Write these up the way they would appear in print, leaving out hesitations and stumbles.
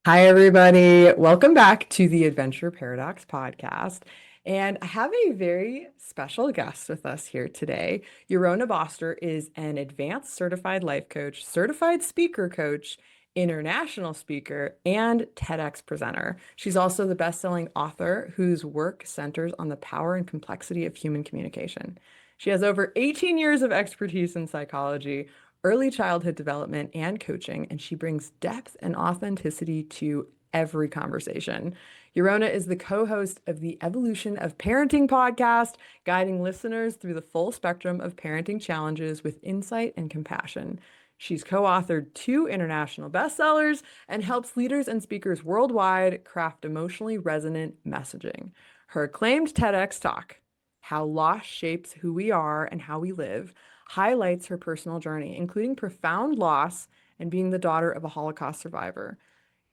Hi, everybody. Welcome back to the Adventure Paradox podcast. And I have a very special guest with us here today. Yarona Boster is an advanced certified life coach, certified speaker coach, international speaker, and TEDx presenter. She's also the best-selling author whose work centers on the power and complexity of human communication. She has over 18 years of expertise in psychology, early childhood development, and coaching, and she brings depth and authenticity to every conversation. Yarona is the co-host of the Evolution of Parenting podcast, guiding listeners through the full spectrum of parenting challenges with insight and compassion. She's co-authored two international bestsellers and helps leaders and speakers worldwide craft emotionally resonant messaging. Her acclaimed TEDx talk, How Loss Shapes Who We Are and How We Live, highlights her personal journey, including profound loss and being the daughter of a Holocaust survivor.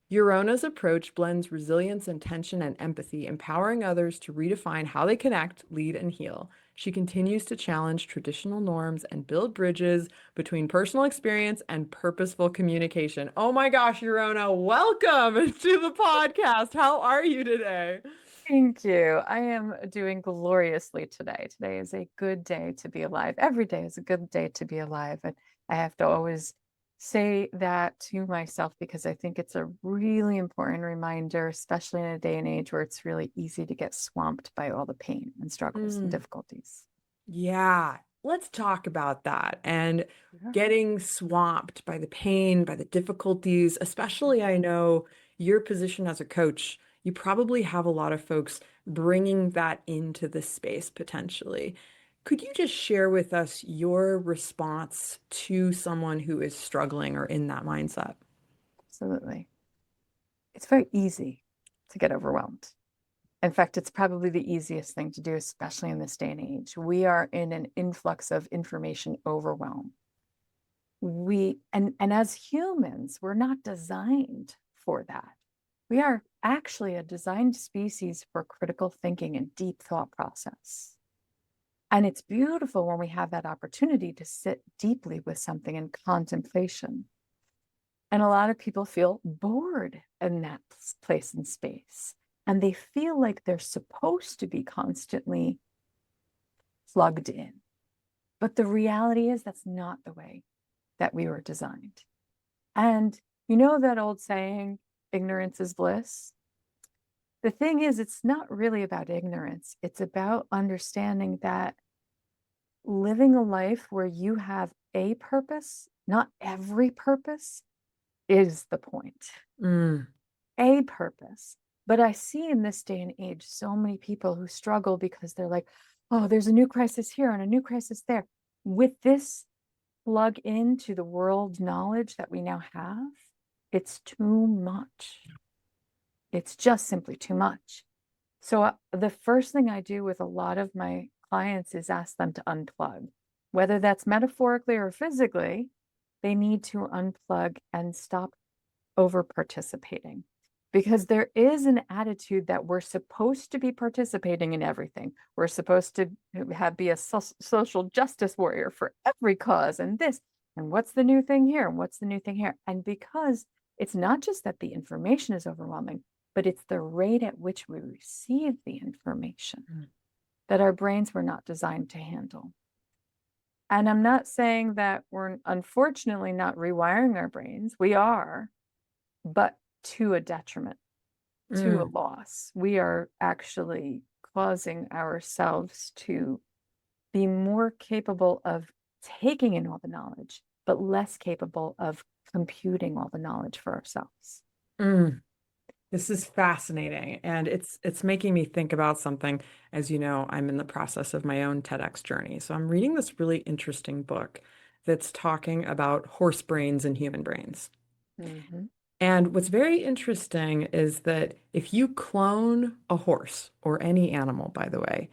Eurona's approach blends resilience, intention, and empathy, empowering others to redefine how they connect, lead, and heal. She continues to challenge traditional norms and build bridges between personal experience and purposeful communication. Oh my gosh, Yorona, welcome to the podcast. How are you today? Thank you. I am doing gloriously today. Today is a good day to be alive. Every day is a good day to be alive. And I have to always say that to myself because I think it's a really important reminder, especially in a day and age where it's really easy to get swamped by all the pain and struggles and Mm. difficulties. Yeah, let's talk about that and Yeah. getting swamped by the pain, by the difficulties, especially I know your position as a coach, you probably have a lot of folks bringing that into the space potentially. Could you just share with us your response to someone who is struggling or in that mindset? Absolutely. It's very easy to get overwhelmed. In fact, it's probably the easiest thing to do, especially in this day and age. We are in an influx of information overwhelm. And as humans, we're not designed for that. We are actually a designed species for critical thinking and deep thought process. And it's beautiful when we have that opportunity to sit deeply with something in contemplation. And a lot of people feel bored in that place and space. And they feel like they're supposed to be constantly plugged in. But the reality is that's not the way that we were designed. And you know that old saying, ignorance is bliss? The thing is, it's not really about ignorance. It's about understanding that living a life where you have a purpose, not every purpose, is the point. Mm, A purpose. But I see in this day and age so many people who struggle because they're like, oh, there's a new crisis here and a new crisis there. With this plug into the world knowledge that we now have, it's too much. It's just simply too much. So, the first thing I do with a lot of my clients is ask them to unplug, whether that's metaphorically or physically, they need to unplug and stop over participating because there is an attitude that we're supposed to be participating in everything. We're supposed to be a social justice warrior for every cause and this. And what's the new thing here? And what's the new thing here? And because it's not just that the information is overwhelming, but it's the rate at which we receive the information mm, that our brains were not designed to handle. And I'm not saying that we're unfortunately not rewiring our brains. We are, but to a detriment, to a mm. loss. We are actually causing ourselves to be more capable of taking in all the knowledge, but less capable of computing all the knowledge for ourselves. Mm. This is fascinating, and it's making me think about something. As you know, I'm in the process of my own TEDx journey. So I'm reading this really interesting book that's talking about horse brains and human brains. Mm-hmm. And what's very interesting is that if you clone a horse or any animal, by the way,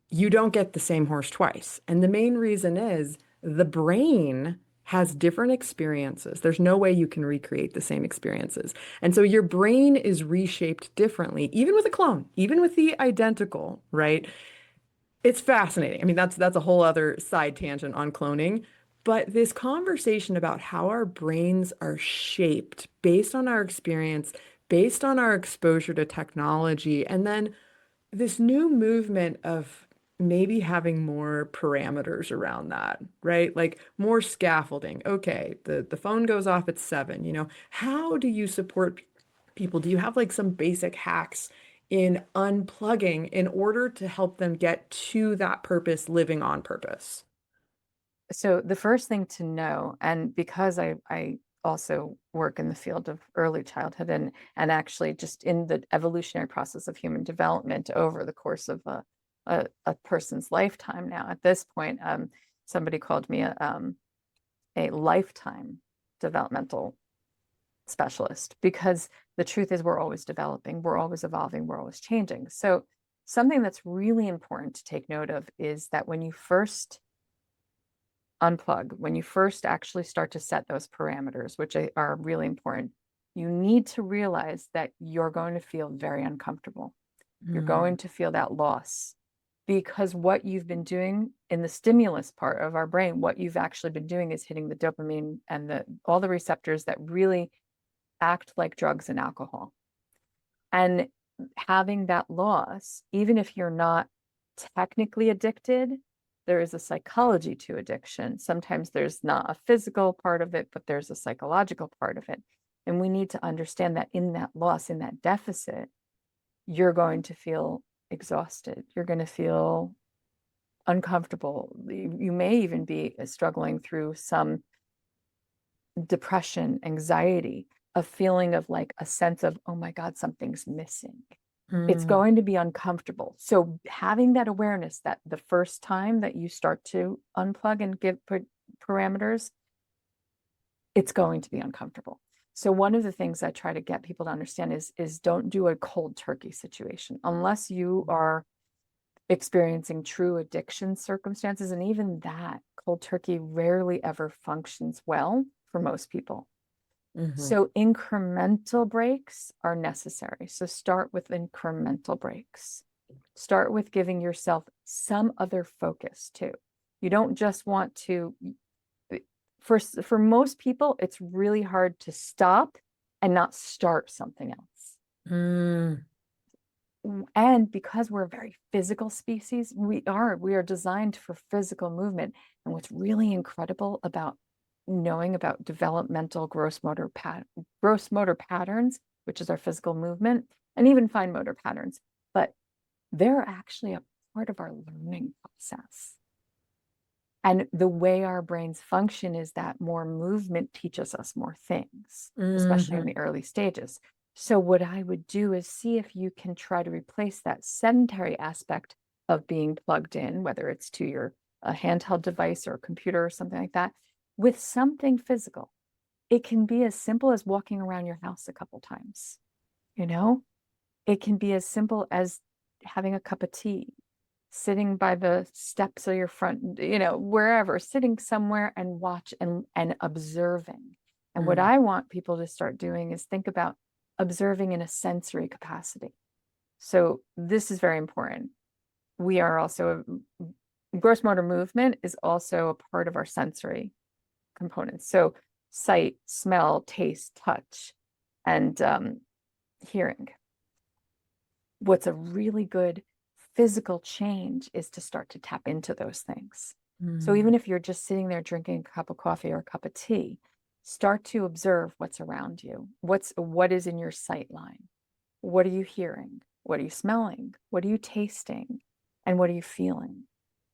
you don't get the same horse twice. And the main reason is the brain has different experiences. There's no way you can recreate the same experiences. And so your brain is reshaped differently, even with a clone, even with the identical, right? It's fascinating. I mean, that's a whole other side tangent on cloning. But this conversation about how our brains are shaped based on our experience, based on our exposure to technology, and then this new movement of maybe having more parameters around that, right? Like more scaffolding. Okay, the phone goes off at 7, How do you support people? Do you have like some basic hacks in unplugging in order to help them get to that purpose, living on purpose? So the first thing to know, and because I also work in the field of early childhood and actually just in the evolutionary process of human development over the course of a person's lifetime now, at this point, somebody called me a lifetime developmental specialist because the truth is we're always developing, we're always evolving, we're always changing. So something that's really important to take note of is that when you first unplug, when you first actually start to set those parameters, which are really important, you need to realize that you're going to feel very uncomfortable. You're Mm, going to feel that loss because what you've been doing in the stimulus part of our brain, what you've actually been doing is hitting the dopamine and the all the receptors that really act like drugs and alcohol. And having that loss, even if you're not technically addicted, there is a psychology to addiction. Sometimes there's not a physical part of it, but there's a psychological part of it. And we need to understand that in that loss, in that deficit, you're going to feel exhausted. You're going to feel uncomfortable. You may even be struggling through some depression, anxiety, a feeling of like a sense of, oh my God, something's missing. It's mm, going to be uncomfortable. So having that awareness that the first time that you start to unplug and give parameters, it's going to be uncomfortable. So one of the things I try to get people to understand is don't do a cold turkey situation unless you are experiencing true addiction circumstances. And even that cold turkey rarely ever functions well for most people. mhm, So incremental breaks are necessary. So start with incremental breaks. Start with giving yourself some other focus too. You don't just want to, for most people, it's really hard to stop and not start something else. mm, And because we're a very physical species, we are designed for physical movement. And what's really incredible about knowing about developmental gross motor patterns, which is our physical movement, and even fine motor patterns, but they're actually a part of our learning process. And the way our brains function is that more movement teaches us more things, especially in mhm, the early stages. So, what I would do is see if you can try to replace that sedentary aspect of being plugged in, whether it's to your a handheld device or a computer or something like that, with something physical. It can be as simple as walking around your house a couple times, you know? It can be as simple as having a cup of tea, sitting by the steps of your front, wherever, sitting somewhere and watch and observing. And what mm, I want people to start doing is think about observing in a sensory capacity. So this is very important. We are also gross motor movement is also a part of our sensory components. So sight, smell, taste, touch, and hearing. What's a really good physical change is to start to tap into those things. So mm, even if you're just sitting there drinking a cup of coffee or a cup of tea, start to observe what's around you. What is in your sight line? What are you hearing? What are you smelling? What are you tasting? And what are you feeling?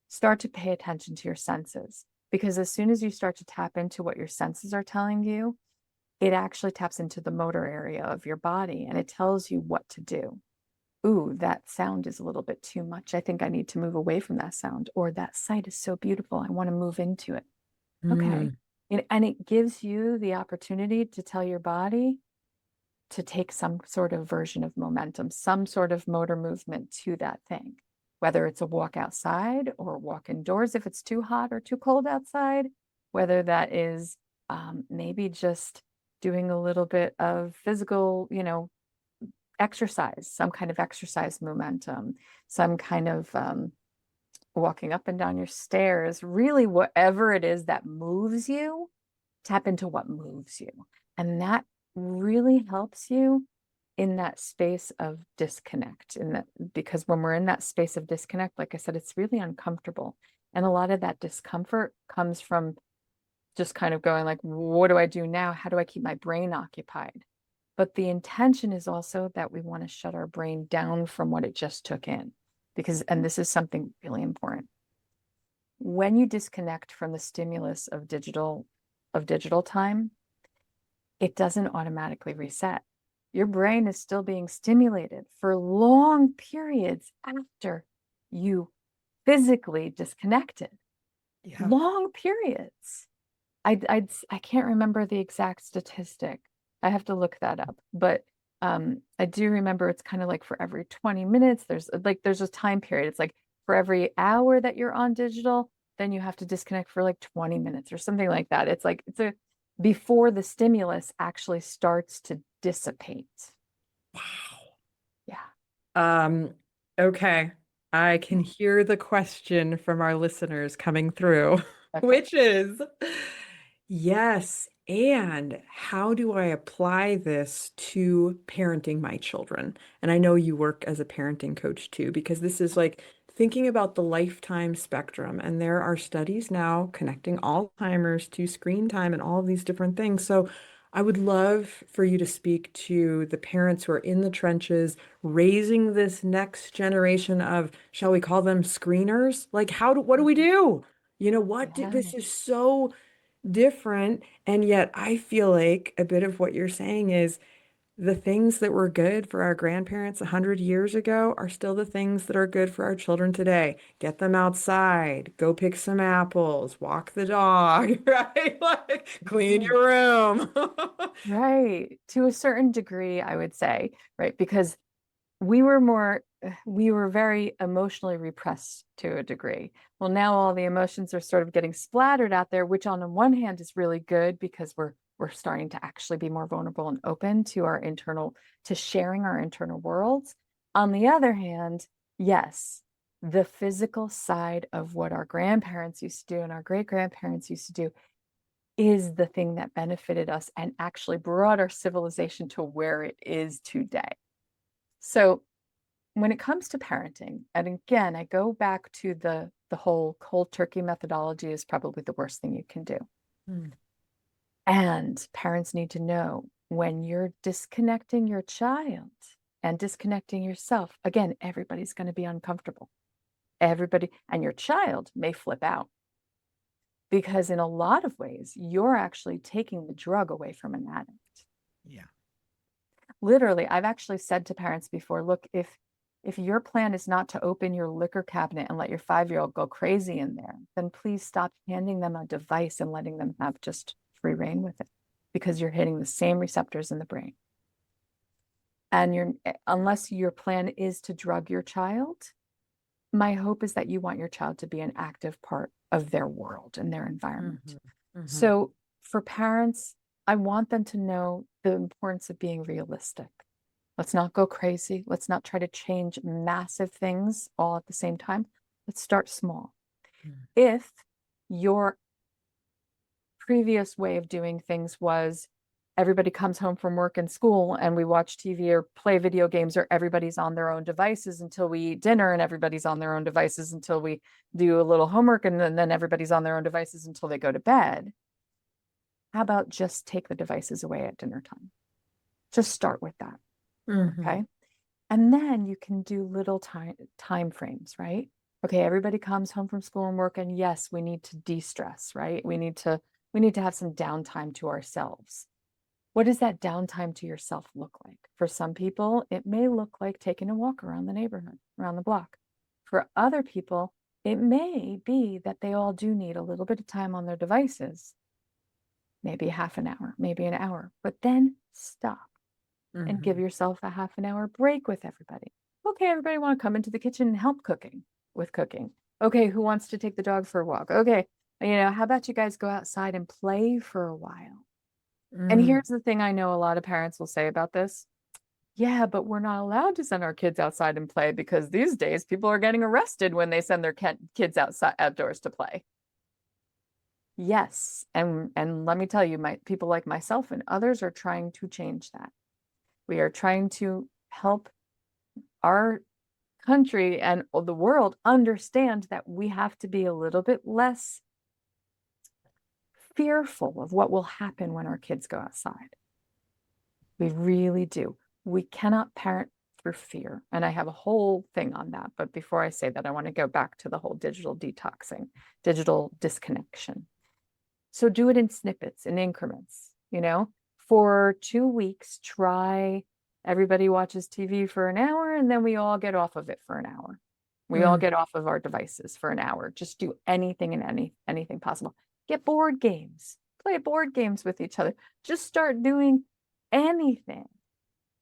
Start to pay attention to your senses because as soon as you start to tap into what your senses are telling you, it actually taps into the motor area of your body and it tells you what to do. Ooh, that sound is a little bit too much. I think I need to move away from that sound. Or that sight is so beautiful. I want to move into it. Okay. mm, And it gives you the opportunity to tell your body to take some sort of version of momentum, some sort of motor movement to that thing, whether it's a walk outside or walk indoors if it's too hot or too cold outside, whether that is maybe just doing a little bit of physical, exercise, some kind of exercise momentum, some kind of walking up and down your stairs, really whatever it is that moves you, tap into what moves you. And that really helps you in that space of disconnect, in that, because when we're in that space of disconnect, like I said, it's really uncomfortable. And a lot of that discomfort comes from just kind of going like, what do I do now? How do I keep my brain occupied? But the intention is also that we want to shut our brain down from what it just took in. Because, and this is something really important. When you disconnect from the stimulus of digital time, it doesn't automatically reset. Your brain is still being stimulated for long periods after you physically disconnected. Yeah. Long periods. I can't remember the exact statistic. I have to look that up. But I do remember it's kind of like for every 20 minutes, there's a time period. It's like for every hour that you're on digital, then you have to disconnect for like 20 minutes or something like that. It's like it's a before the stimulus actually starts to dissipate. Wow. Yeah. Um, okay. I can hear the question from our listeners coming through, Okay. which is, yes, and how do I apply this to parenting my children? And I know you work as a parenting coach too, because this is like thinking about the lifetime spectrum. And there are studies now connecting Alzheimer's to screen time and all of these different things. So I would love for you to speak to the parents who are in the trenches raising this next generation of, shall we call them screeners? Like, what do we do? Yeah. This is so different. And yet I feel like a bit of what you're saying is the things that were good for our grandparents 100 years ago are still the things that are good for our children today. Get them outside, go pick some apples, walk the dog, right? Like clean Right. your room. Right. To a certain degree, I would say, right? Because we were very emotionally repressed to a degree. Well, now all the emotions are sort of getting splattered out there, which on the one hand is really good because we're starting to actually be more vulnerable and open to to sharing our internal worlds. On the other hand, yes, the physical side of what our grandparents used to do and our great grandparents used to do is the thing that benefited us and actually brought our civilization to where it is today. So when it comes to parenting, and again, I go back to the whole cold turkey methodology is probably the worst thing you can do. Hmm. And parents need to know when you're disconnecting your child and disconnecting yourself, again, everybody's going to be uncomfortable. Everybody, and your child may flip out because in a lot of ways, you're actually taking the drug away from an addict. Yeah. Literally, I've actually said to parents before, look, if your plan is not to open your liquor cabinet and let your 5-year-old go crazy in there, then please stop handing them a device and letting them have just free reign with it because you're hitting the same receptors in the brain. And unless your plan is to drug your child, my hope is that you want your child to be an active part of their world and their environment. Hmm. Hmm. So for parents, I want them to know the importance of being realistic. Let's not go crazy. Let's not try to change massive things all at the same time. Let's start small. If your previous way of doing things was everybody comes home from work and school and we watch TV or play video games, or everybody's on their own devices until we eat dinner and everybody's on their own devices until we do a little homework, and then everybody's on their own devices until they go to bed. How about just take the devices away at dinner time? Just start with that. Hmm. Okay. And then you can do little time frames, right? Okay, everybody comes home from school and work, and yes, we need to de-stress, right? We need to have some downtime to ourselves. What does that downtime to yourself look like? For some people, it may look like taking a walk around the neighborhood, around the block. For other people, it may be that they all do need a little bit of time on their devices, maybe half an hour, maybe an hour, but then stop and give Hmm. yourself a half an hour break with everybody. Okay, everybody want to come into the kitchen and help cooking. Okay, who wants to take the dog for a walk? Okay, how about you guys go outside and play for a while? And Hmm. here's the thing I know a lot of parents will say about this. Yeah, but we're not allowed to send our kids outside and play because these days people are getting arrested when they send their kids outside outdoors to play. Yes, and let me tell you, my people like myself and others are trying to change that. We are trying to help our country and the world understand that we have to be a little bit less fearful of what will happen when our kids go outside. We really do. We cannot parent through fear. And I have a whole thing on that. But before I say that, I want to go back to the whole digital detoxing, digital disconnection. So do it in snippets, in increments, for 2 weeks, try everybody watches TV for an hour and then we all get off of it for an hour. We all Mm, get off of our devices for an hour. Just do anything and anything possible. Get board games, play board games with each other. Just start doing anything,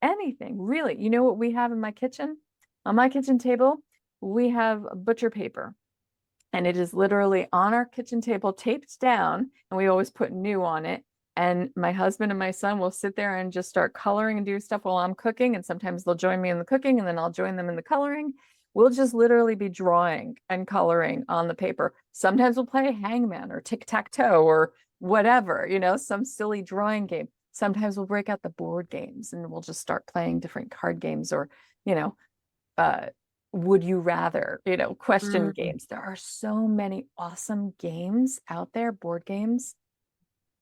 anything, really. You know what we have in my kitchen? On my kitchen table, we have butcher paper and it is literally on our kitchen table taped down and we always put new on it, and my husband and my son will sit there and just start coloring and do stuff while I'm cooking, and sometimes they'll join me in the cooking and then I'll join them in the coloring. We'll just literally be drawing and coloring on the paper. Sometimes we'll play hangman or tic-tac-toe or whatever, some silly drawing game. Sometimes we'll break out the board games and we'll just start playing different card games or you know uh would you rather, question mm, games. There are so many awesome games out there, board games.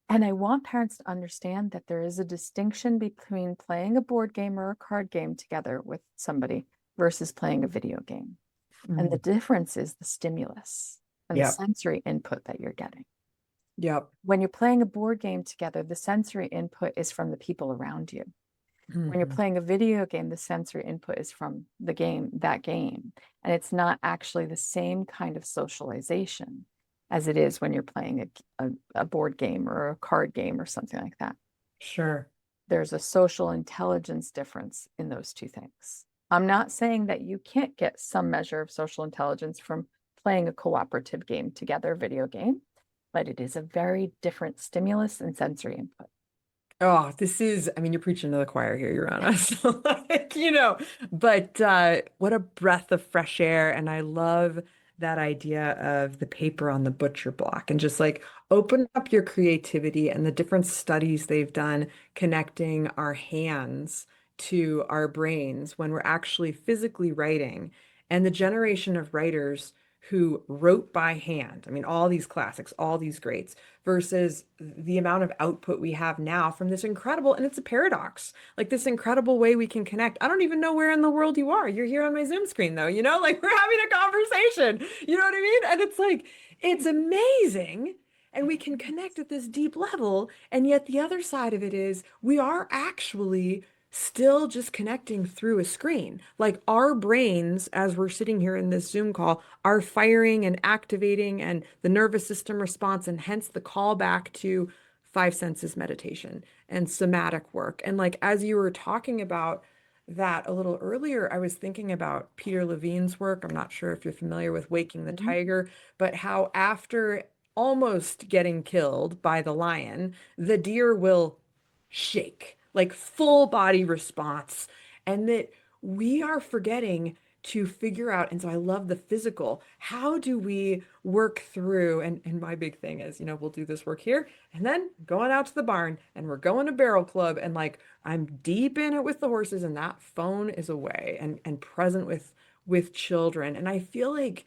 And I want parents to understand that there is a distinction between playing a board game or a card game together with somebody versus playing a video game. And the mm. difference is the stimulus and the Yep. sensory input that you're getting. Yep. When you're playing a board game together, the sensory input is from the people around you. When you're Mhm. playing a video game, the sensory input is from that game. And it's not actually the same kind of socialization as it is when you're playing a board game or a card game or something like that. Sure. There's a social intelligence difference in those two things. I'm not saying that you can't get some measure of social intelligence from playing a cooperative game together, video game, but it is a very different stimulus and sensory input. Oh, I mean, you're preaching to the choir here, Yarona. So, but what a breath of fresh air. And I love that idea of the paper on the butcher block and just like open up your creativity and the different studies they've done connecting our hands to our brains when we're actually physically writing. And the generation of writers who wrote by hand, I mean, all these classics, all these greats versus the amount of output we have now from this incredible, and it's a paradox, like this incredible way we can connect. I don't even know where in the world you are. You're here on my Zoom screen, though, like we're having a conversation. You know what I mean? And it's like, it's amazing. And we can connect at this deep level. And yet the other side of it is we are actually still just connecting through a screen. Like our brains, as we're sitting here in this Zoom call, are firing and activating and the nervous system response, and hence the call back to five senses meditation and somatic work. And like as you were talking about that a little earlier, I was thinking about Peter Levine's work. I'm not sure if you're familiar with Waking the Mhm. Tiger, but how after almost getting killed by the lion, the deer will shake, like full body response, and that we are forgetting to figure out. And so I love the physical. How do we work through? And my big thing is, we'll do this work here and then going out to the barn and we're going to barrel club and like I'm deep in it with the horses and that phone is away and present with children. And I feel like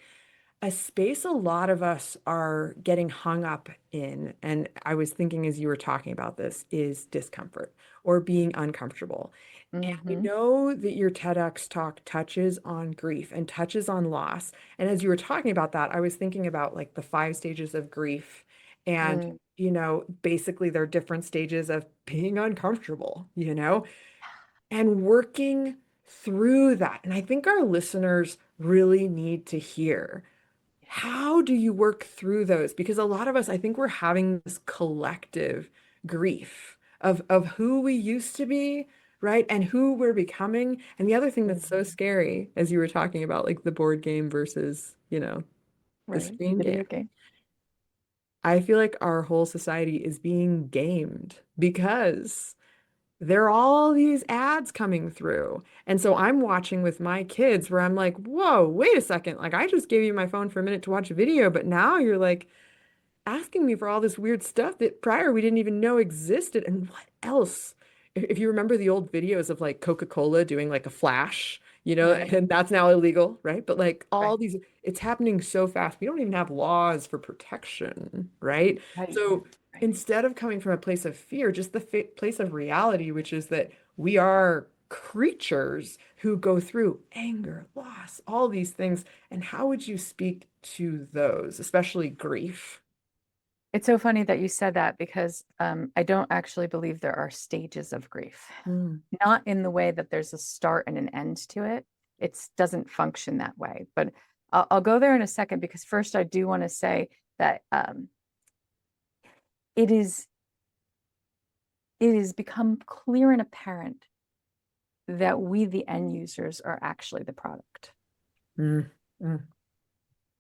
a space a lot of us are getting hung up in, and I was thinking as you were talking about this, is discomfort or being uncomfortable. And I Mhm. know that your TEDx talk touches on grief and touches on loss. And as you were talking about that, I was thinking about like the five stages of grief. And, Mm. basically there are different stages of being uncomfortable, and working through that. And I think our listeners really need to hear, how do you work through those? Because a lot of us, I think we're having this collective grief of who we used to be, right? And who we're becoming. And the other thing that's so Mhm. scary, as you were talking about, like the board game versus, the Right. screen game. Video game. I feel like our whole society is being gamed because there are all these ads coming through. And so I'm watching with my kids where I'm like, whoa, wait a second. Like, I just gave you my phone for a minute to watch a video, but now you're like asking me for all this weird stuff that prior we didn't even know existed. And what else if you remember the old videos of like Coca-Cola doing like a flash, Right, and that's now illegal, right? But like all right, these, it's happening so fast. We don't even have laws for protection, right? right, So right. instead of coming from a place of fear, just the place of reality, which is that we are creatures who go through anger, loss, all these things. And how would you speak to those, especially grief? It's so funny that you said that because I don't actually believe there are stages of grief. Mm, Not in the way that there's a start and an end to it. It doesn't function that way. But I'll go there in a second because first I do want to say that it is it has become clear and apparent that we, the end users, are actually the product. mm, mm.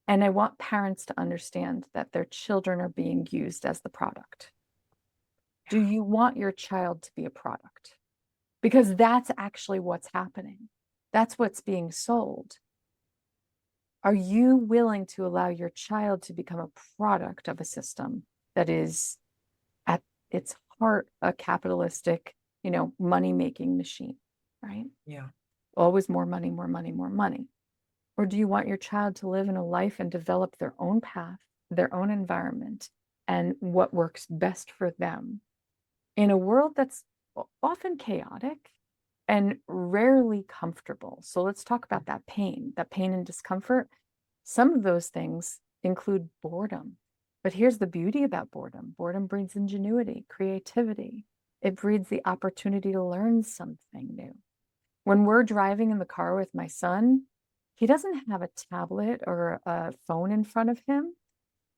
And I want parents to understand that their children are being used as the product. Do you want your child to be a product? Because that's actually what's happening. That's what's being sold. Are you willing to allow your child to become a product of a system that is at its heart a capitalistic, money making machine, right? Yeah. Always more money, more money, more money. Or do you want your child to live in a life and develop their own path, their own environment, and what works best for them in a world that's often chaotic and rarely comfortable? So let's talk about that pain and discomfort. Some of those things include boredom. But here's the beauty about boredom: boredom breeds ingenuity, creativity. It breeds the opportunity to learn something new. When we're driving in the car with my son, he doesn't have a tablet or a phone in front of him.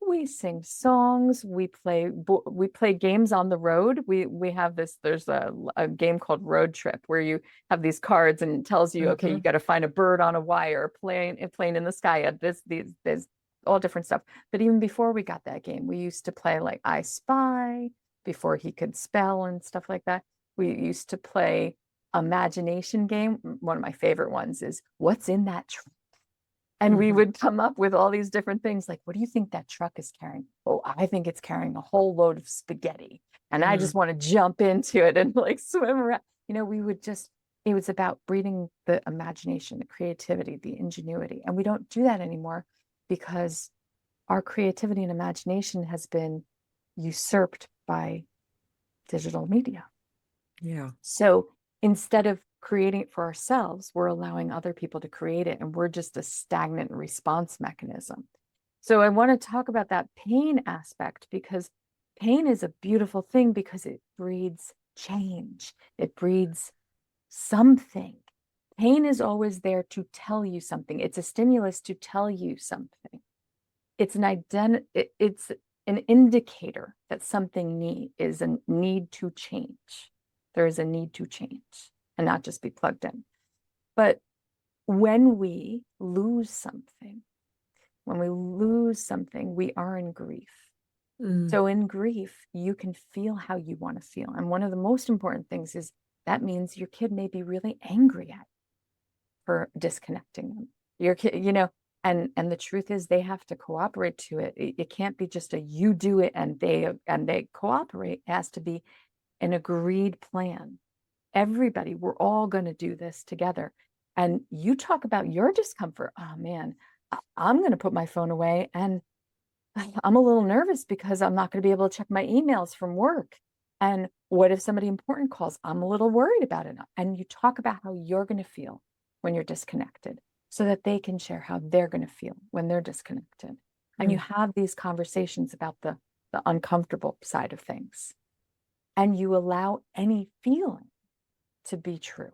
We sing songs, we play games on the road. We have this, there's a game called Road Trip where you have these cards and it tells you, okay, you Hmm. got to find a bird on a wire, a plane in the sky, there's all different stuff. But even before we got that game, we used to play like I Spy before he could spell and stuff like that. We used to play imagination game. One of my favorite ones is what's in that trunk? And we Hmm. would come up with all these different things like, what do you think that truck is carrying? Oh, I think it's carrying a whole load of spaghetti. And I just Mm. want to jump into it and like swim around. We would just, it was about breeding the imagination, the creativity, the ingenuity. And we don't do that anymore because our creativity and imagination has been usurped by digital media. Yeah. So instead of creating it for ourselves, we're allowing other people to create it, and we're just a stagnant response mechanism. So I want to talk about that pain aspect because pain is a beautiful thing because it breeds change, it breeds something. Pain is always there to tell you something. It's a stimulus to tell you something. It's an indicator that something is a need to change. There is a need to change and not just be plugged in. But when we lose something, we are in grief. Mm. So in grief, you can feel how you want to feel. And one of the most important things is that means your kid may be really angry at for disconnecting them. Your kid, and the truth is they have to cooperate to it. It can't be just a you do it and they cooperate. It has to be an agreed plan. Everybody, we're all going to do this together. And you talk about your discomfort. Oh man, I'm going to put my phone away and I'm a little nervous because I'm not going to be able to check my emails from work. And what if somebody important calls? I'm a little worried about it. And you talk about how you're going to feel when you're disconnected so that they can share how they're going to feel when they're disconnected. And you Mm. have these conversations about the uncomfortable side of things. And you allow any feeling to be true,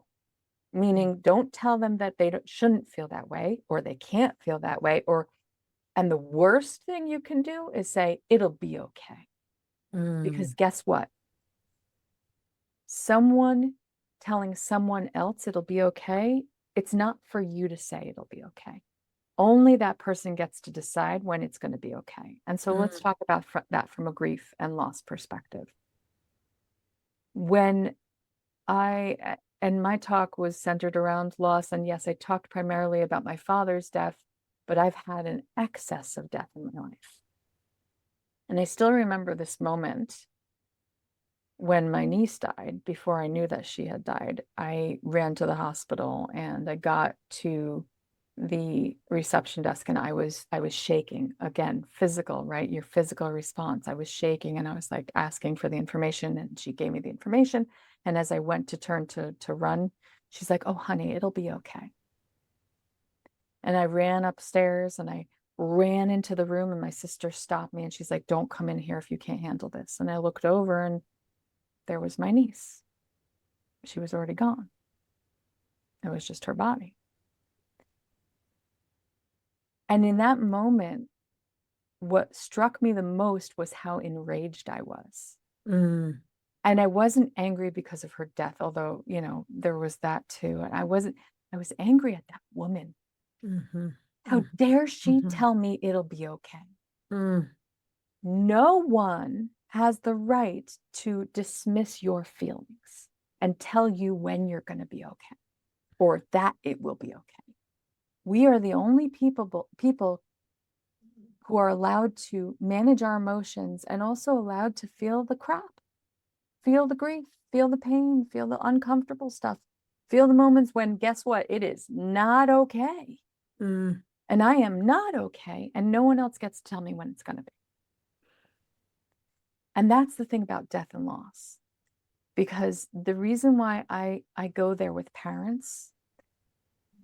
Yeah. meaning don't tell them that they shouldn't feel that way or they can't feel that way. And the worst thing you can do is say, it'll be okay. Because Mm. guess what? Someone telling someone else it'll be okay, it's not for you to say it'll be okay. Only that person gets to decide when it's going to be okay. And so let's Mm. talk about that from a grief and loss perspective. When and my talk was centered around loss, and yes, I talked primarily about my father's death, but I've had an excess of death in my life. And I still remember this moment when my niece died, before I knew that she had died, I ran to the hospital and I got to the reception desk and I was shaking again, physical, right? Your physical response. I was shaking and I was like asking for the information and she gave me the information. And as I went to turn to run, she's like, "Oh, honey, it'll be okay." And I ran upstairs and I ran into the room and my sister stopped me and she's like, "Don't come in here if you can't handle this." And I looked over and there was my niece. She was already gone. It was just her body. And in that moment, what struck me the most was how enraged I was. Mm, And I wasn't angry because of her death, although, there was that too. And I was angry at that woman. mm-hmm, How dare she mm-hmm, tell me it'll be okay? mm, No one has the right to dismiss your feelings and tell you when you're going to be okay or that it will be okay. We are the only people who are allowed to manage our emotions and also allowed to feel the crap, feel the grief, feel the pain, feel the uncomfortable stuff, feel the moments when, guess what? It is not okay. mm. And I am not okay. And no one else gets to tell me when it's going to be. And that's the thing about death and loss. Because the reason why I go there with parents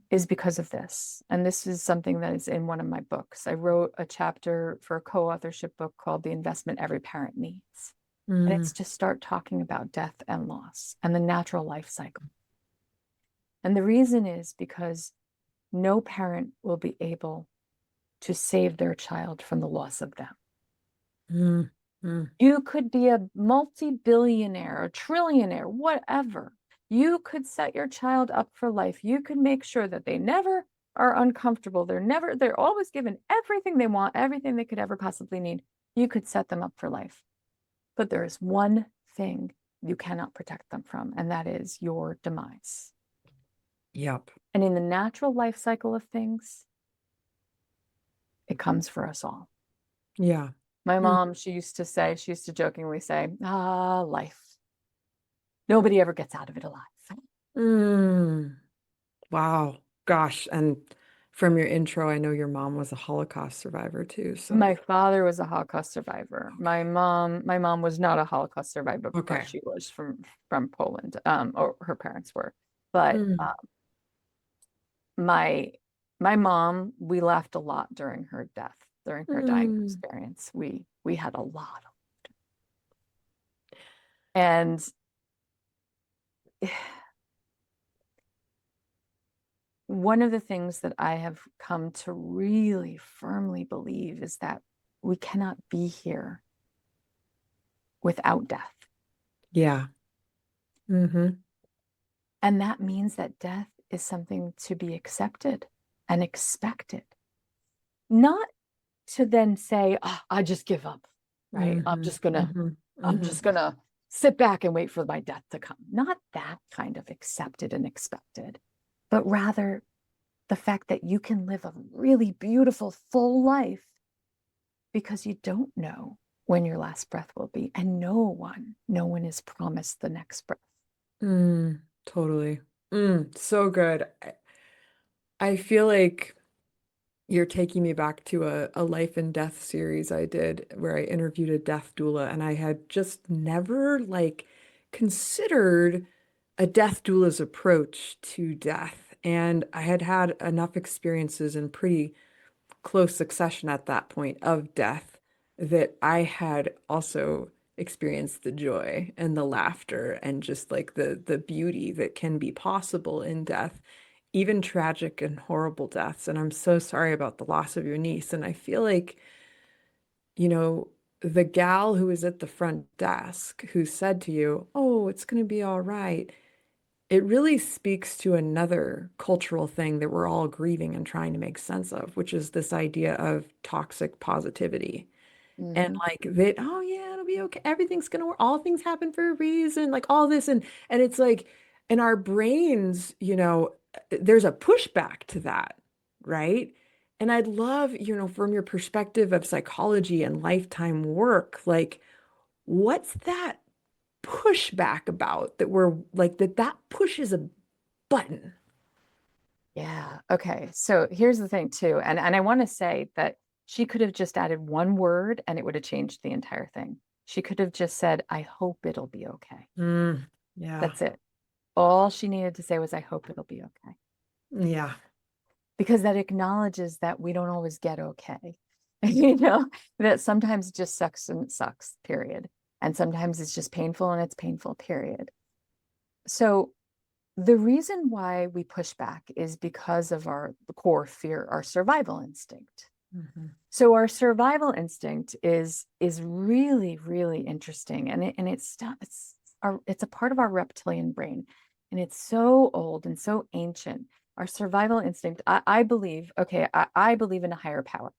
is because of this. And this is something that is in one of my books. I wrote a chapter for a co-authorship book called The Investment Every Parent Needs. And Mm, it's to start talking about death and loss and the natural life cycle. And the reason is because no parent will be able to save their child from the loss of them. mm, mm, You could be a multi-billionaire, a trillionaire, whatever. You could set your child up for life. You could make sure that they never are uncomfortable. They're always given everything they want, everything they could ever possibly need. You could set them up for life. But there is one thing you cannot protect them from, and that is your demise. yep. And in the natural life cycle of things, it comes for us all. Yeah. My Mm, mom, she used to jokingly say, life. Nobody ever gets out of it alive. mm. Wow. Gosh. And from your intro, I know your mom was a Holocaust survivor too. So, My father was a Holocaust survivor. My mom was not a Holocaust survivor, but okay. she was from Poland, or her parents were. But Mm, my my mom, we laughed a lot during her death, during her dying mm. experience. We had a lot. And one of the things that I have come to really firmly believe is that we cannot be here without death. Yeah. Mm-hmm. And that means that death is something to be accepted and expected, not to then say, oh, I just give up, right? Mm-hmm. Mm-hmm. I'm Mm-hmm. just gonna sit back and wait for my death to come. Not that kind of accepted and expected, but rather the fact that you can live a really beautiful, full life because you don't know when your last breath will be. And no one is promised the next breath. Mm, totally. So good. I feel like you're taking me back to a life and death series I did where I interviewed a death doula, and I had just never like considered a death doula's approach to death. And I had had enough experiences in pretty close succession at that point of death that I had also experienced the joy and the laughter and just like the beauty that can be possible in death, even tragic and horrible deaths. And I'm so sorry about the loss of your niece. And I feel like, you know, the gal who was at the front desk who said to you, "Oh, it's going to be all right." It really speaks to another cultural thing that we're all grieving and trying to make sense of, which is this idea of toxic positivity. And Mm-hmm. like that, oh yeah, it'll be okay. Everything's gonna work. All things happen for a reason, like all this. And it's like in our brains, there's a pushback to that, right? And I'd love, from your perspective of psychology and lifetime work, like what's that? pushback about that we're like that pushes a button? Yeah. Okay. So here's the thing too. And I want to say that she could have just added one word and it would have changed the entire thing. She could have just said, I hope it'll be okay. Mm, yeah. That's it. All she needed to say was, I hope it'll be okay. Yeah. Because that acknowledges that we don't always get okay. That sometimes it just sucks and it sucks, period. And sometimes it's just painful and it's painful, period. So the reason why we push back is because of our core fear, our survival instinct. Mhm. So our survival instinct is really, really interesting. And it's a part of our reptilian brain. And it's so old and so ancient. Our survival instinct, I believe, okay, I believe in a higher power.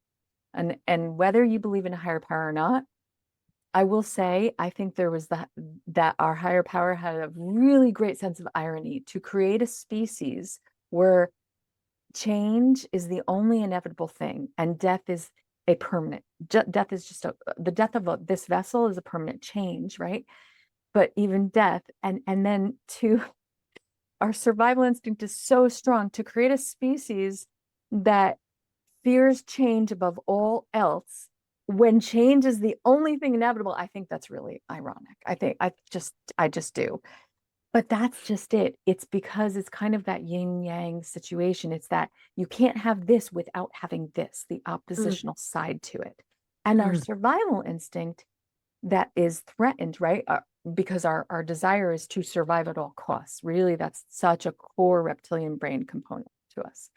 And whether you believe in a higher power or not, I will say, I think there was that our higher power had a really great sense of irony to create a species where change is the only inevitable thing, and death is a permanent. Death is just the death of this vessel is a permanent change, right? But even death, and then to our survival instinct is so strong to create a species that fears change above all else when change is the only thing inevitable. I think that's really ironic. I just do. But that's just it. It's because it's kind of that yin yang situation. It's that you can't have this without having this, the Mm, oppositional side to it. And our mm, survival instinct that is threatened, right? Because our desire is to survive at all costs. Really, that's such a core reptilian brain component to us.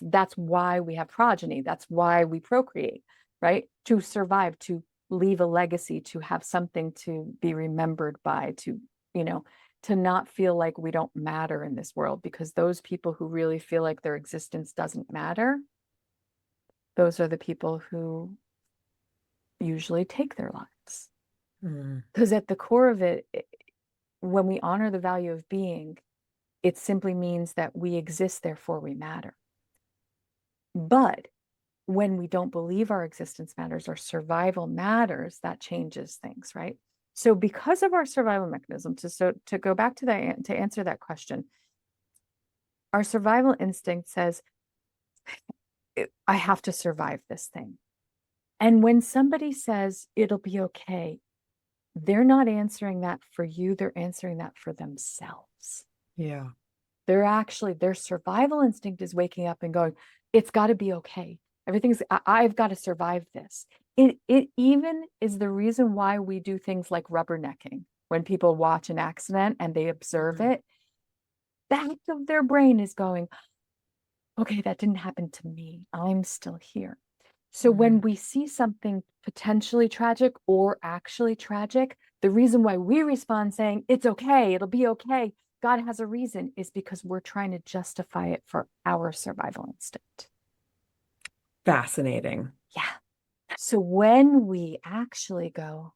That's why we have progeny. That's why we procreate, right? To survive, to leave a legacy, to have something to be remembered by, you know, to not feel like we don't matter in this world, because those people who really feel like their existence doesn't matter, those are the people who usually take their lives. mm. Because at the core of it, when we honor the value of being, it simply means that we exist, therefore we matter. But when we don't believe our existence matters, our survival matters, that changes things, right? So because of our survival mechanism, to go back to that, to answer that question, our survival instinct says, I have to survive this thing. And when somebody says it'll be okay, they're not answering that for you, they're answering that for themselves. Yeah. Their survival instinct is waking up and going, it's got to be okay. I've got to survive this. It even is the reason why we do things like rubbernecking. When people watch an accident and they observe Mhm. it, back of their brain is going, okay, that didn't happen to me. I'm still here. So when Mhm. we see something potentially tragic or actually tragic, the reason why we respond saying, it's okay, it'll be okay, God has a reason, is because we're trying to justify it for our survival instinct. Fascinating. Yeah. So when we actually go,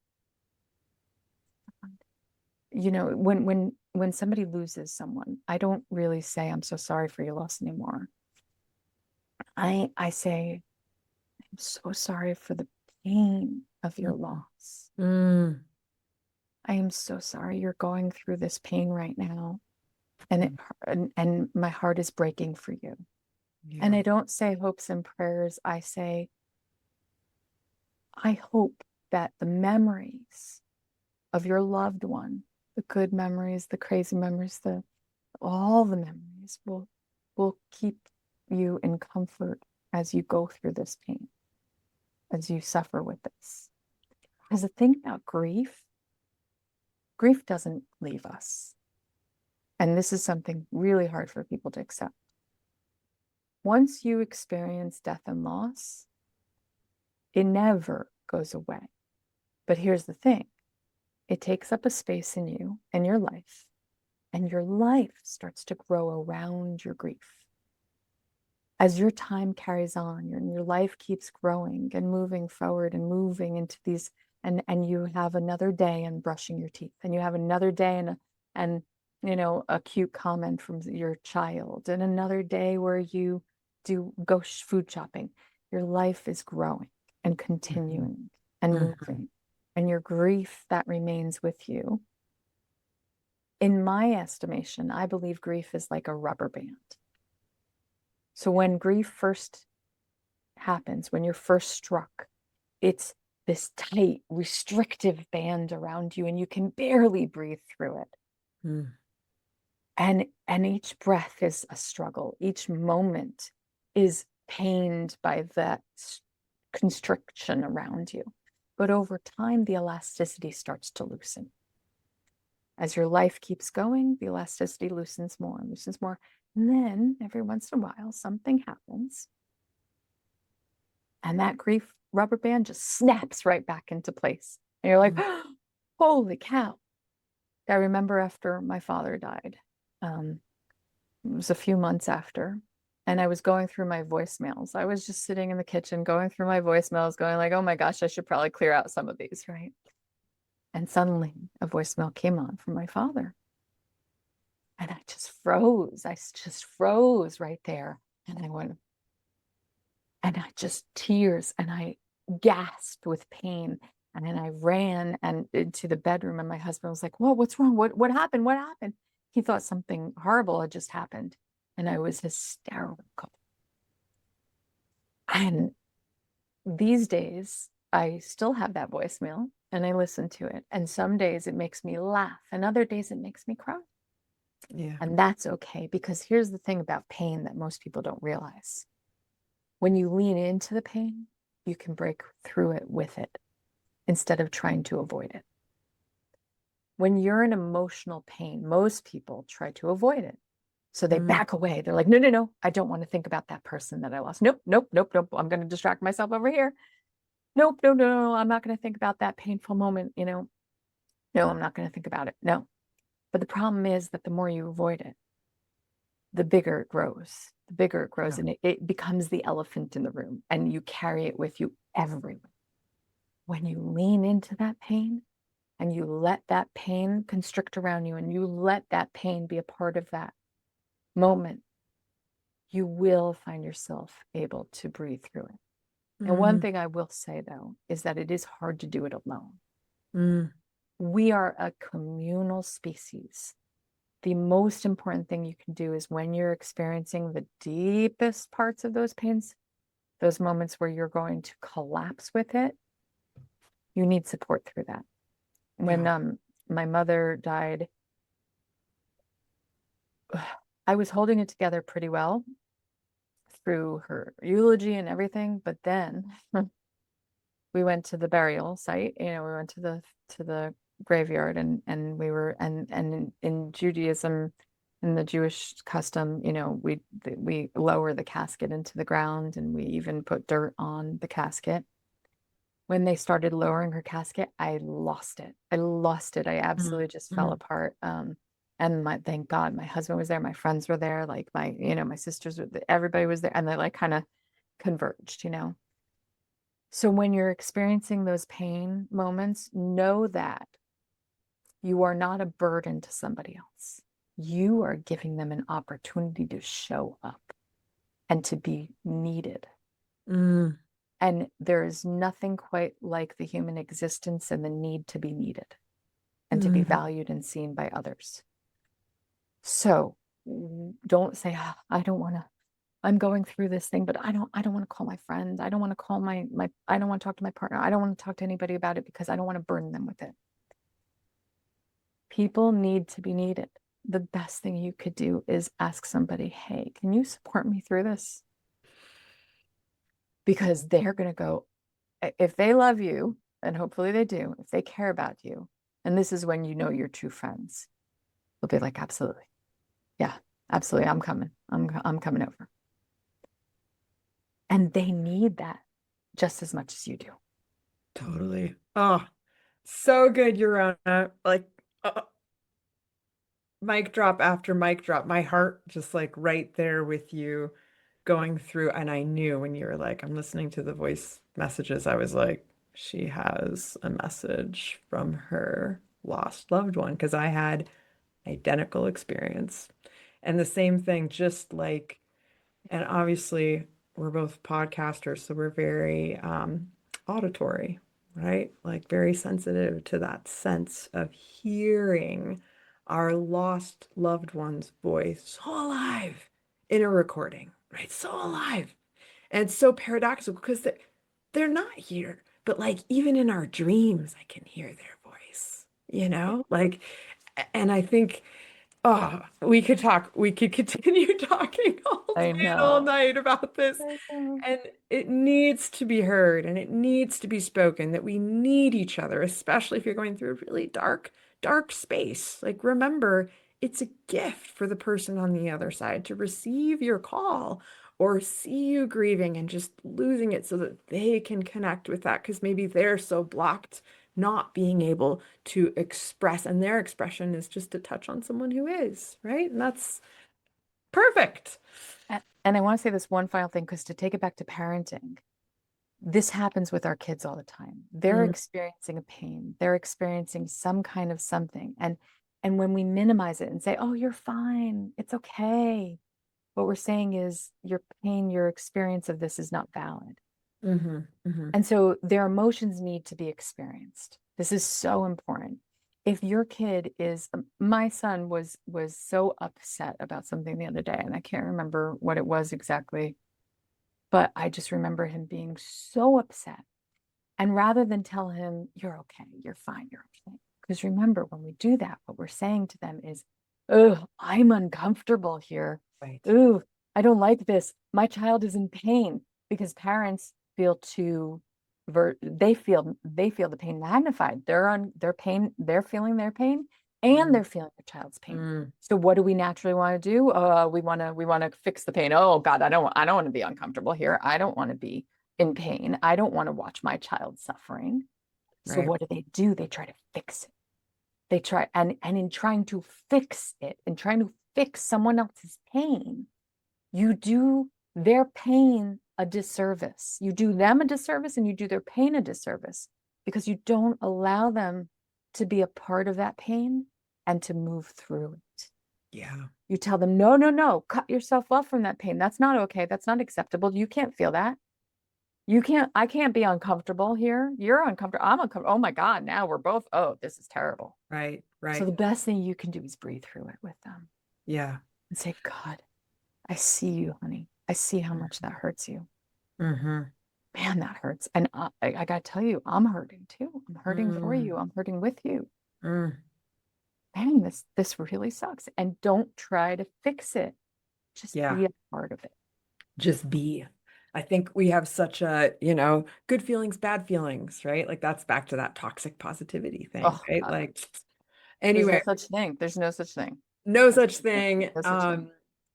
when somebody loses someone, I don't really say, I'm so sorry for your loss anymore. I say, I'm so sorry for the pain of your Mhm. loss. Mm. I am so sorry you're going through this pain right now. And it Mm. and my heart is breaking for you. And Yeah. I don't say hopes and prayers. I say, I hope that the memories of your loved one, the good memories, the crazy memories, the all the memories will keep you in comfort as you go through this pain, as you suffer with this. Because the thing about grief doesn't leave us. And this is something really hard for people to accept. Once you experience death and loss, it never goes away. But here's the thing, it takes up a space in you and your life starts to grow around your grief. As your time carries on and your life keeps growing and moving forward and moving into these, and you have another day and brushing your teeth, and you have another day and a cute comment from your child, and another day where you do go food shopping. Your life is growing and Mhm. continuing and Mhm. moving, and your grief that remains with you In my estimation, I believe grief is like a rubber band. So when grief first happens, when you're first struck, it's this tight, restrictive band around you, and you can barely breathe through it. Mm. And each breath is a struggle. Each moment is pained by that constriction around you. But over time, the elasticity starts to loosen. As your life keeps going, the elasticity loosens more and loosens more. And then every once in a while, something happens. And that grief rubber band just snaps right back into place. And you're like, Mm. holy cow. I remember after my father died, it was a few months after, and I was going through my voicemails. I was just sitting in the kitchen going through my voicemails, going like, oh my gosh, I should probably clear out some of these, right? And suddenly a voicemail came on from my father. And I just froze. I just froze right there. And I went, and I just tears, and I gasped with pain. And then I ran and into the bedroom, and my husband was like, "Whoa, what's wrong? What happened? What happened?" He thought something horrible had just happened, and I was hysterical. And these days, I still have that voicemail, and I listen to it. And some days it makes me laugh, and other days it makes me cry. Yeah. And that's okay, because here's the thing about pain that most people don't realize. When you lean into the pain, you can break through it with it instead of trying to avoid it. When you're in emotional pain, most people try to avoid it. So they Mm. back away. They're like, no, no, no, I don't want to think about that person that I lost. Nope, nope, nope, nope. I'm going to distract myself over here. Nope, no, no, no, I'm not going to think about that painful moment. No, I'm not going to think about it. No. But the problem is that the more you avoid it, the bigger it grows. The bigger it grows, Yeah. and it becomes the elephant in the room, and you carry it with you everywhere. When you lean into that pain and you let that pain constrict around you, and you let that pain be a part of that moment, you will find yourself able to breathe through it. And one Mm. thing I will say, though, is that it is hard to do it alone. Mm. We are a communal species. The most important thing you can do is when you're experiencing the deepest parts of those pains, those moments where you're going to collapse with it, you need support through that. When Yeah. my mother died, I was holding it together pretty well through her eulogy and everything, but then we went to the burial site. We went to the graveyard, and we were and in Judaism, in the Jewish custom, we lower the casket into the ground, and we even put dirt on the casket. When they started lowering her casket, I lost it. I lost it. I Mm. absolutely just fell Mm. apart. And thank God my husband was there, my friends were there, like my sisters, everybody was there, and they like kind of converged. So when you're experiencing those pain moments, know that you are not a burden to somebody else. You are giving them an opportunity to show up and to be needed. Mm. And there is nothing quite like the human existence and the need to be needed and to be Mm. valued and seen by others. So don't say, I don't want to, I'm going through this thing, but I don't want to call my friends. I don't want to call I don't want to talk to my partner. I don't want to talk to anybody about it because I don't want to burden them with it. People need to be needed. The best thing you could do is ask somebody, hey, can you support me through this? Because they're going to go, if they love you, and hopefully they do, if they care about you, and this is when you know you're true friends, they'll be like, absolutely. Yeah, absolutely. I'm coming. I'm coming over. And they need that just as much as you do. Totally. Oh, so good, Yorona. Like, mic drop after mic drop. My heart just like right there with you going through. And I knew when you were like, I'm listening to the voice messages, I was like, she has a message from her lost loved one because I had identical experience. And the same thing, just like, and obviously we're both podcasters, so we're very auditory, right? Like very sensitive to that sense of hearing our lost loved one's voice so alive in a recording, right? So alive. And it's so paradoxical because they're not here, but like even in our dreams, I can hear their voice, like, and I think, oh, we could continue talking all I day and all know. night about this. I know. And it needs to be heard and it needs to be spoken that we need each other, especially if you're going through a really dark, dark space. Like, remember, it's a gift for the person on the other side to receive your call or see you grieving and just losing it so that they can connect with that because maybe they're so blocked, not being able to express, and their expression is just to touch on someone who is, right? And that's perfect. And I want to say this one final thing, because to take it back to parenting, this happens with our kids all the time. They're Mm, experiencing a pain. They're experiencing some kind of something. And when we minimize it and say, "Oh, you're fine. It's okay." What we're saying is your pain, your experience of this is not valid. hmm hmm And so their emotions need to be experienced. This is so important. If your kid is, my son was so upset about something the other day, and I can't remember what it was exactly, but I just remember him being so upset. And rather than tell him, "You're okay, you're fine, you're okay." Because remember, when we do that, what we're saying to them is, "Oh, I'm uncomfortable here. Right. Ooh, I don't like this. My child is in pain." Because parents feel too they feel the pain magnified. They're on their pain, they're feeling their pain, and Mm, they're feeling their child's pain. mm, So what do we naturally want to do? We want to fix the pain. Oh God, I don't want to be uncomfortable here. I don't want to be in pain. I don't want to watch my child suffering. So right. what do? They try to fix it. They try, and in trying to fix it, and trying to fix someone else's pain, you do their pain a disservice. You do them a disservice and you do their pain a disservice because you don't allow them to be a part of that pain and to move through it. Yeah. You tell them, "No, no, no, cut yourself off from that pain. That's not okay. That's not acceptable. You can't feel that. I can't be uncomfortable here. You're uncomfortable. I'm uncomfortable. Oh my God, now we're both, oh, this is terrible." Right. So Right. the best thing you can do is breathe through it with them Yeah. and say, "God, I see you, honey. I see how much that hurts you. Mm-hmm. Man, that hurts." And I got to tell you, I'm hurting too. I'm hurting for Mm, you. I'm hurting with you. mm. Man, this really sucks. And don't try to fix it. Just Yeah. be a part of it. Just be. I think we have such a, good feelings, bad feelings, right? Like that's back to that toxic positivity thing, Oh right? God, Like, there's no anyway, such thing. There's no such thing. no There's such thing. no such thing.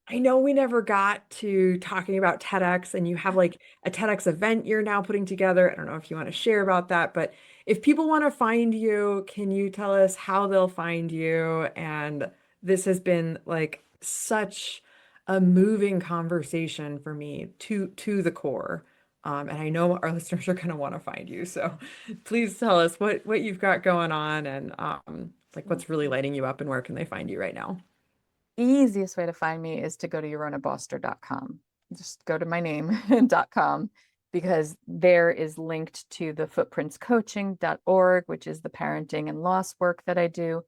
I know we never got to talking about TEDx, and you have like a TEDx event you're now putting together. I don't know if you want to share about that, but if people want to find you, can you tell us how they'll find you? And this has been like such a moving conversation for me to the core. And I know our listeners are going to want to find you. So please tell us what you've got going on and like what's really lighting you up and where can they find you right now? Easiest way to find me is to go to yaronaboster.com. Just go to my name.com because there is linked to the footprintscoaching.org, which is the parenting and loss work that I do.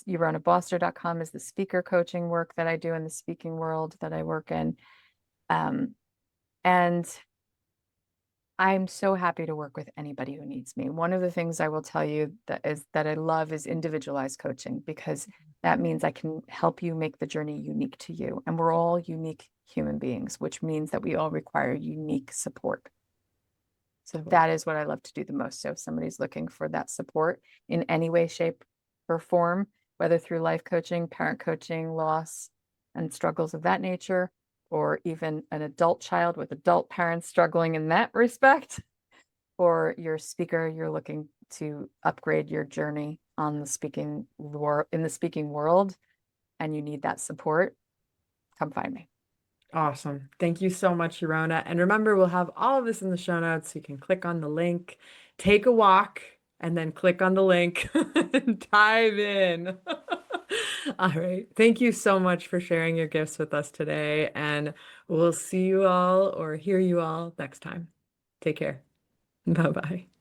Yaronaboster.com is the speaker coaching work that I do in the speaking world that I work in. Um, and I'm so happy to work with anybody who needs me. One of the things I will tell you that I love is individualized coaching because that means I can help you make the journey unique to you. And we're all unique human beings, which means that we all require unique support. So Totally. that is what I love to do the most. So if somebody's looking for that support in any way, shape, or form, whether through life coaching, parent coaching, loss, and struggles of that nature, or even an adult child with adult parents struggling in that respect, or you're a speaker, you're looking to upgrade your journey on the speaking in the speaking world, and you need that support, come find me. Awesome. Thank you so much, Yarona. And remember, we'll have all of this in the show notes. So you can click on the link, take a walk, and then click on the link and dive in. All right. Thank you so much for sharing your gifts with us today. And we'll see you all or hear you all next time. Take care. Bye bye.